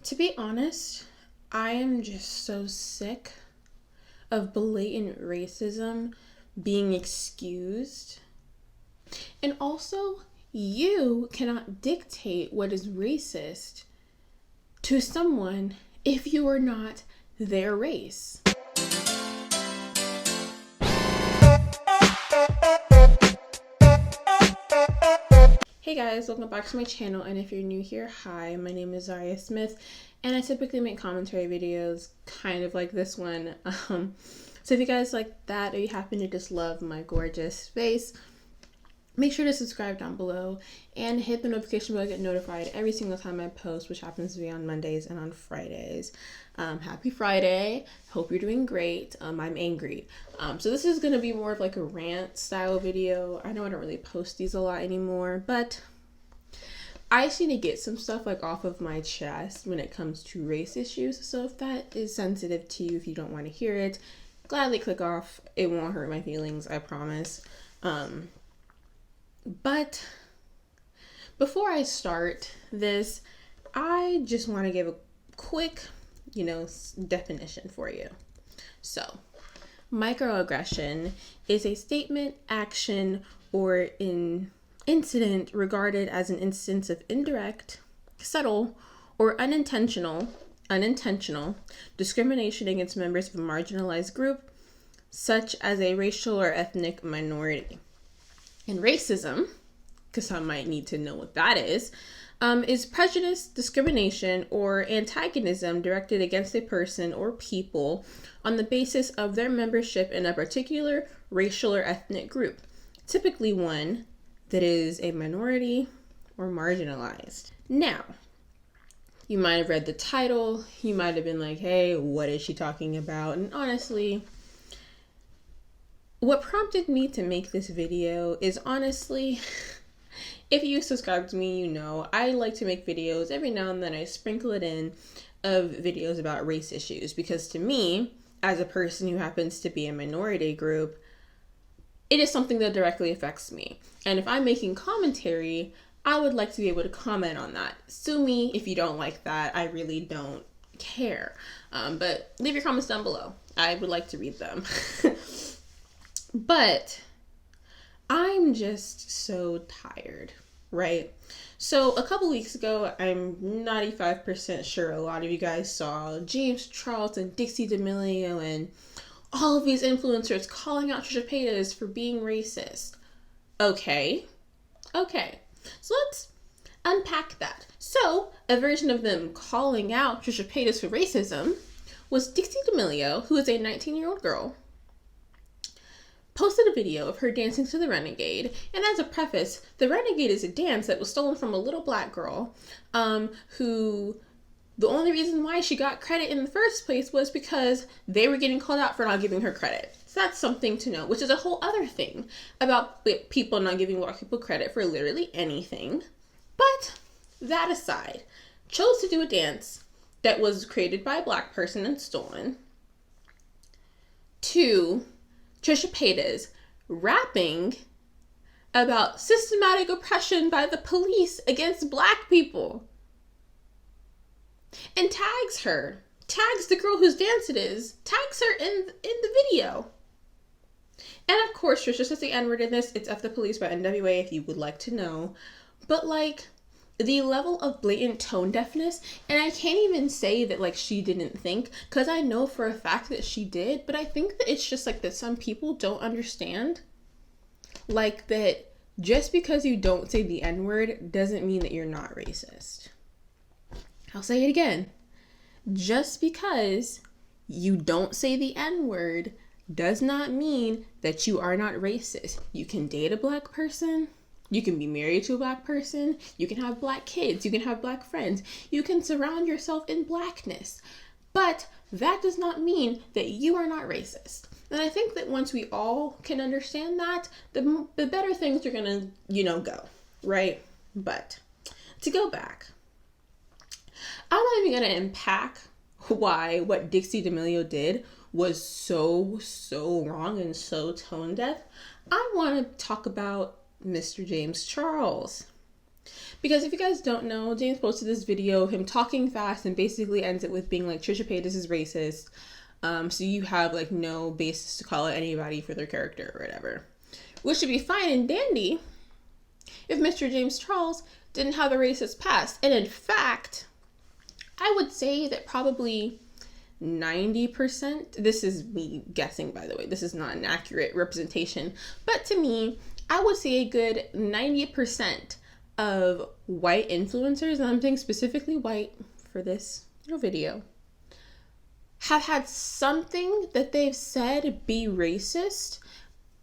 To be honest, I am just so sick of blatant racism being excused. And also, you cannot dictate what is racist to someone if you are not their race. Hey guys, welcome back to my channel, and if you're new here, hi, my name is Zhariya Smith, and I typically make commentary videos kind of like this one. So if you guys like that, or you happen to just love my gorgeous face, make sure to subscribe down below and hit the notification bell to get notified every single time I post, which happens to be on Mondays and on Fridays. Happy Friday. Hope you're doing great. I'm angry. So this is going to be more of like a rant style video. I know I don't really post these a lot anymore, but I just need to get some stuff like off of my chest when it comes to race issues. So if that is sensitive to you, if you don't want to hear it, gladly click off. It won't hurt my feelings, I promise. But before I start this, I just want to give a quick, definition for you. So, microaggression is a statement, action, or an incident regarded as an instance of indirect, subtle, or unintentional discrimination against members of a marginalized group, such as a racial or ethnic minority. And racism, because some might need to know what that is prejudice, discrimination, or antagonism directed against a person or people on the basis of their membership in a particular racial or ethnic group, typically one that is a minority or marginalized. Now, you might have read the title, you might have been like, hey, what is she talking about? And honestly, what prompted me to make this video is honestly, if you subscribe to me, you know, I like to make videos every now and then. I sprinkle it in of videos about race issues because to me, as a person who happens to be a minority group, it is something that directly affects me. And if I'm making commentary, I would like to be able to comment on that. Sue me if you don't like that. I really don't care. But leave your comments down below. I would like to read them. But I'm just so tired, right? So a couple weeks ago, I'm 95% sure a lot of you guys saw James Charles and Dixie D'Amelio and all of these influencers calling out Trisha Paytas for being racist. Okay. So let's unpack that. So a version of them calling out Trisha Paytas for racism was Dixie D'Amelio, who is a 19-year-old girl, posted a video of her dancing to the Renegade. And as a preface, the Renegade is a dance that was stolen from a little black girl who the only reason why she got credit in the first place was because they were getting called out for not giving her credit. So that's something to know, which is a whole other thing about people not giving black people credit for literally anything. But that aside, chose to do a dance that was created by a black person and stolen to Trisha Paytas rapping about systematic oppression by the police against black people, and tags the girl whose dance it is, tags her in the video. And of course, Trisha says the N-word in this. It's F the Police by NWA if you would like to know. But like, the level of blatant tone deafness, and I can't even say that like she didn't think, because I know for a fact that she did, but I think that it's just like that some people don't understand, like that just because you don't say the N-word doesn't mean that you're not racist. I'll say it again. Just because you don't say the N-word does not mean that you are not racist. You can date a black person. You can be married to a black person. You can have black kids. You can have black friends. You can surround yourself in blackness. But that does not mean that you are not racist. And I think that once we all can understand that, the better things are going to, go, right? But to go back, I'm not even going to unpack why what Dixie D'Amelio did was so wrong and so tone deaf. I want to talk about Mr. James Charles. Because if you guys don't know, James posted this video, him talking fast, and basically ends it with being like, Trisha Paytas is racist. So you have like no basis to call out anybody for their character or whatever. Which should be fine and dandy if Mr. James Charles didn't have a racist past. And in fact, I would say that probably 90%, this is me guessing, by the way, this is not an accurate representation, but to me, I would say a good 90% of white influencers, and I'm saying specifically white for this video, have had something that they've said be racist,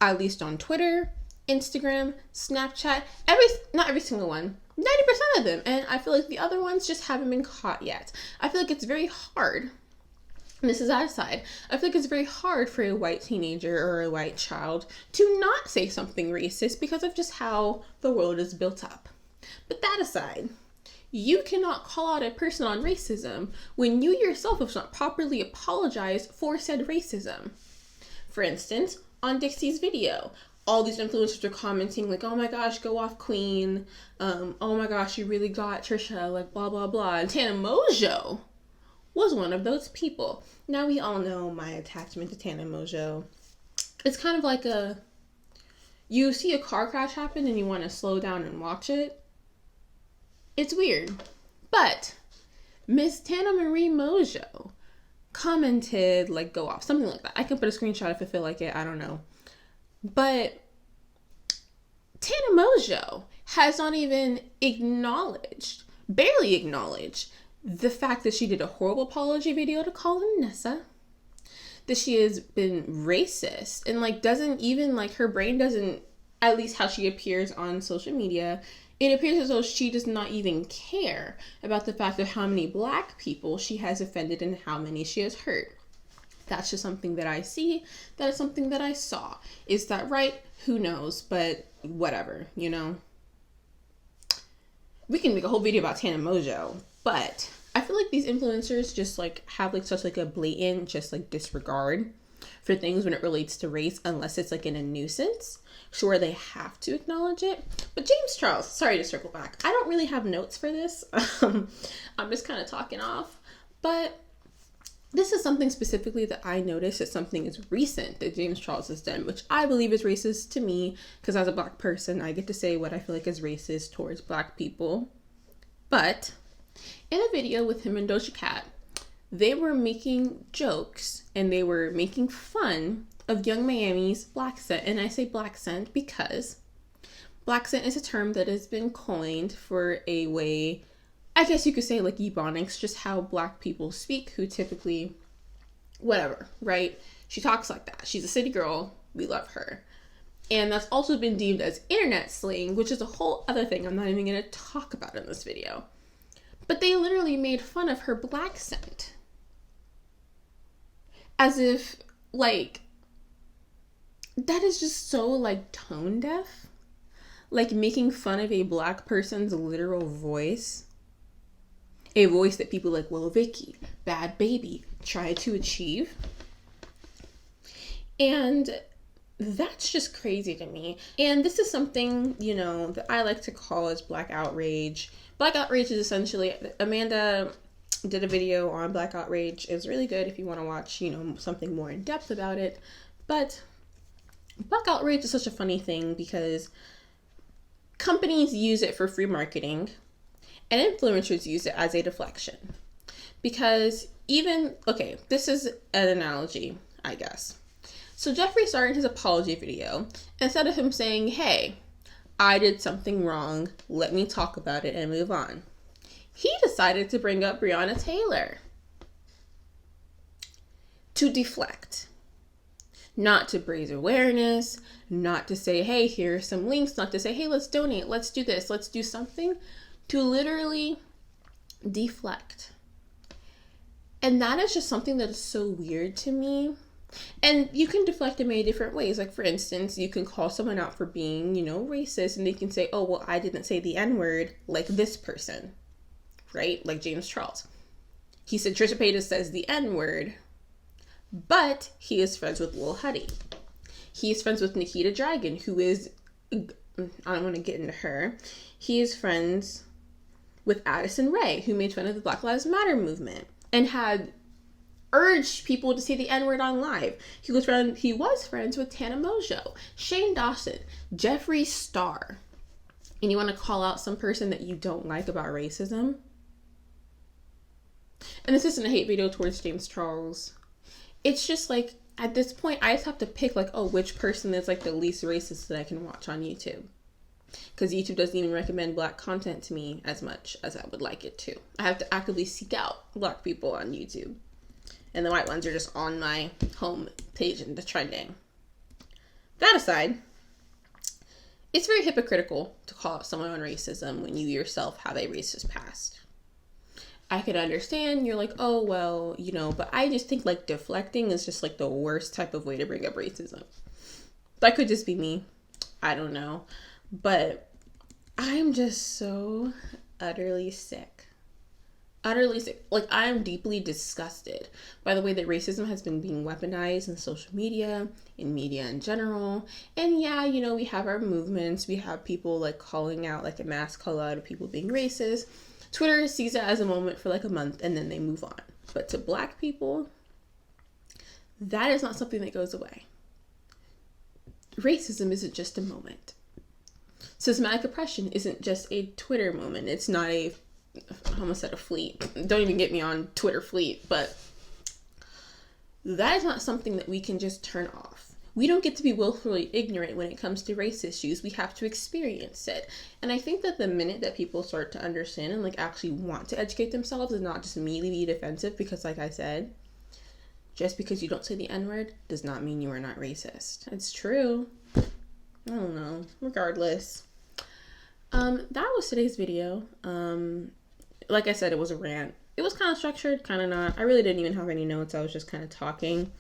at least on Twitter, Instagram, Snapchat, not every single one, 90% of them. And I feel like the other ones just haven't been caught yet. I feel like it's very hard, and this is aside, I feel like it's very hard for a white teenager or a white child to not say something racist because of just how the world is built up. But that aside, you cannot call out a person on racism when you yourself have not properly apologized for said racism. For instance, on Dixie's video, all these influencers are commenting like, oh my gosh, go off queen. Oh my gosh, you really got Trisha, like blah, blah, blah. And Tana Mojo was one of those people. Now we all know my attachment to Tana Mojo. It's kind of like you see a car crash happen and you want to slow down and watch it. It's weird. But Miss Tana Marie Mojo commented like go off, something like that. I can put a screenshot if I feel like it, I don't know. But Tana Mojo has not even barely acknowledged the fact that she did a horrible apology video to Colin Nessa, that she has been racist, and like doesn't even, like, her brain doesn't, at least how she appears on social media, it appears as though she does not even care about the fact of how many Black people she has offended and how many she has hurt. That's just something that I see. That is something that I saw. Is that right? Who knows? But whatever, you know. We can make a whole video about Tana Mojo, but I feel like these influencers just like have like such like a blatant just like disregard for things when it relates to race, unless it's like in a nuisance. Sure, they have to acknowledge it. But James Charles, sorry to circle back, I don't really have notes for this. I'm just kind of talking off, but this is something specifically that I noticed that something is recent that James Charles has done, which I believe is racist to me, because as a Black person, I get to say what I feel like is racist towards Black people. But in a video with him and Doja Cat, they were making jokes and they were making fun of Young Miami's black scent. And I say black scent because black scent is a term that has been coined for a way, I guess you could say like Ebonics, just how Black people speak, who typically, whatever, right? She talks like that. She's a city girl. We love her. And that's also been deemed as internet slang, which is a whole other thing I'm not even going to talk about in this video. But they literally made fun of her black scent. As if, like, that is just so, like, tone deaf. Like, making fun of a Black person's literal voice. A voice that people like, well, Vicky, bad baby, try to achieve. And that's just crazy to me. And this is something, you know, that I like to call as Black outrage. Black outrage is essentially, Amanda did a video on Black outrage. It's really good if you want to watch, you know, something more in depth about it. But Black outrage is such a funny thing because companies use it for free marketing and influencers use it as a deflection. Because even, okay, this is an analogy, I guess. So Jeffree Star in his apology video, instead of him saying, hey, I did something wrong, let me talk about it and move on, he decided to bring up Breonna Taylor to deflect. Not to raise awareness, not to say, hey, here are some links, not to say, hey, let's donate, let's do this, let's do something, to literally deflect. And that is just something that is so weird to me. And you can deflect in many different ways. Like, for instance, you can call someone out for being, you know, racist, and they can say, oh, well, I didn't say the N-word like this person, right? Like James Charles. He said Trisha Paytas says the N-word, but he is friends with Lil Huddy. He is friends with Nikita Dragon, who is I don't want to get into her. He is friends with Addison Rae, who made fun of the Black Lives Matter movement and had urged people to say the N-word on live. He was friends with Tana Mojo, Shane Dawson, Jeffree Star. And you want to call out some person that you don't like about racism? And this isn't a hate video towards James Charles. It's just like, at this point, I just have to pick like, oh, which person is like the least racist that I can watch on YouTube. Because YouTube doesn't even recommend Black content to me as much as I would like it to. I have to actively seek out Black people on YouTube. And the white ones are just on my home page and the trending. That aside, it's very hypocritical to call out someone on racism when you yourself have a racist past. I could understand, you're like, oh, well, you know, but I just think like deflecting is just like the worst type of way to bring up racism. That could just be me. I don't know. But I'm just so utterly sick. Utterly sick. Like, I am deeply disgusted by the way that racism has been being weaponized in social media, in media in general. And yeah, you know, we have our movements. We have people like calling out, like a mass call out of people being racist. Twitter sees it as a moment for like a month and then they move on. But to Black people, that is not something that goes away. Racism isn't just a moment. Systematic oppression isn't just a Twitter moment. It's not I almost said a fleet. Don't even get me on Twitter fleet, but that is not something that we can just turn off. We don't get to be willfully ignorant when it comes to race issues. We have to experience it. And I think that the minute that people start to understand and like actually want to educate themselves and not just immediately be defensive, because like I said, just because you don't say the N-word does not mean you are not racist. It's true. I don't know. Regardless. That was today's video. Like I said, it was a rant. It was kind of structured, kind of not. I really didn't even have any notes. I was just kind of talking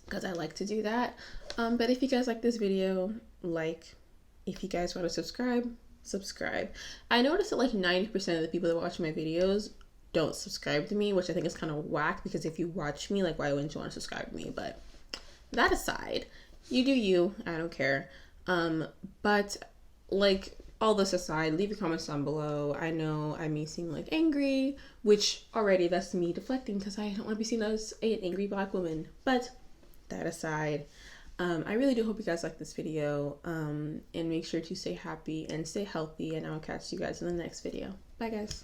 because I like to do that. But if you guys like this video, if you guys want to subscribe. I noticed that like 90% of the people that watch my videos don't subscribe to me, which I think is kind of whack, because if you watch me, like, why wouldn't you want to subscribe to me? But that aside, you do you. I don't care. But like, all this aside, leave your comments down below. I know I may seem like angry, which already that's me deflecting because I don't want to be seen as an angry Black woman. But that aside, I really do hope you guys like this video, and make sure to stay happy and stay healthy, and I'll catch you guys in the next video. Bye guys.